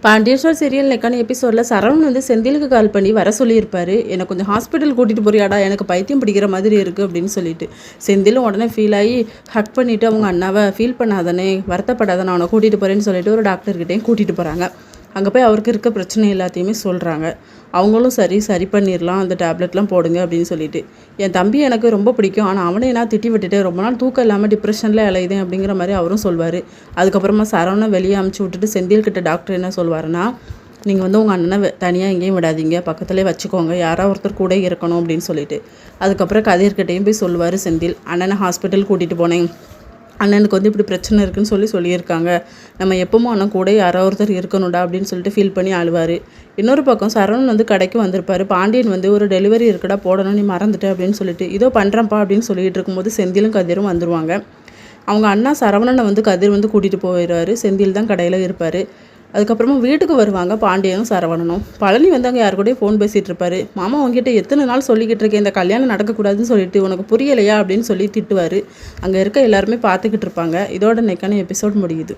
Pandian store serial நெக்கான எபிசோடில் சரவணன் வந்து செந்திலுக்கு கால் பண்ணி வர சொல்லியிருப்பாரு. எனக்கு கொஞ்சம் ஹாஸ்பிட்டல் கூட்டிகிட்டு போறியாடா, எனக்கு பைத்தியம் பிடிக்கிற மாதிரி இருக்குது அப்படின்னு சொல்லிட்டு செந்திலும் உடனே ஃபீல் ஆகி ஹக் பண்ணிவிட்டு அவங்க அண்ணாவை ஃபீல் பண்ணாதானே, வருத்தப்படாதானே, அவனை கூட்டிகிட்டு போகிறேன்னு சொல்லிட்டு ஒரு டாக்டர்கிட்டையும் கூட்டிகிட்டு போகிறாங்க. அங்கே போய் அவருக்கு இருக்க பிரச்சனை எல்லாத்தையுமே சொல்கிறாங்க. அவங்களும் சரி பண்ணிடலாம், அந்த டேப்லெட்லாம் போடுங்க அப்படின்னு சொல்லிட்டு. என் தம்பி எனக்கு ரொம்ப பிடிக்கும், ஆனால் அவனை நான் திட்டி விட்டுட்டு ரொம்ப நாள் தூக்கம் இல்லாமல் டிப்ரெஷனில் இலையுதேன் அப்படிங்கிற மாதிரி அவரும் சொல்வார். அதுக்கப்புறமா சரவணை வெளியே அமுச்சு விட்டுட்டு செந்தில்கிட்ட டாக்டர் என்ன சொல்வாருன்னா, நீங்கள் வந்து உங்கள் அண்ணனை தனியாக எங்கேயும் விடாதீங்க, பக்கத்துலேயே வச்சுக்கோங்க, யாராவது ஒருத்தர் கூட இருக்கணும் அப்படின்னு சொல்லிட்டு. அதுக்கப்புறம் கதிர்கிட்டையும் போய் சொல்லுவார் செந்தில், அண்ணனை ஹாஸ்பிட்டல் கூட்டிகிட்டு போனேன், அண்ணனுக்கு வந்து இப்படி பிரச்சனை இருக்குன்னு சொல்லியிருக்காங்க, நம்ம எப்பவும் அண்ணன் கூட யாரோ ஒருத்தர் இருக்கணும்டா அப்படின்னு சொல்லிட்டு ஃபீல் பண்ணி அழுவார். இன்னொரு பக்கம் சரவணன் வந்து கடைக்கு வந்திருப்பார். பாண்டியன் வந்து ஒரு டெலிவரி இருக்குடா போடணும், நீ மறந்துட்ட அப்படின்னு சொல்லிட்டு இதோ பண்ணுறேன்ப்பா அப்படின்னு சொல்லிட்டு இருக்கும்போது செந்திலும் கதிரும் வந்துடுவாங்க. அவங்க அண்ணா சரவணனை வந்து கதிர் வந்து கூட்டிகிட்டு போயிடுவார். செந்தில் தான் கடையில் இருப்பார். அதுக்கப்புறமா வீட்டுக்கு வருவாங்க பாண்டியனும் சரவணனும். பழனி வந்து அங்கே யார் கூடயும் ஃபோன் பேசிகிட்டு இருப்பார். மாமா உங்ககிட்ட எத்தனை நாள் சொல்லிக்கிட்டு இருக்கேன், இந்த கல்யாணம் நடக்கக்கூடாதுன்னு சொல்லிட்டு, உனக்கு புரியலையா அப்படின்னு சொல்லி திட்டுவார். அங்கே இருக்க எல்லாருமே பார்த்துக்கிட்டு இருப்பாங்க. இதோட நெக்கான எபிசோட் முடியுது.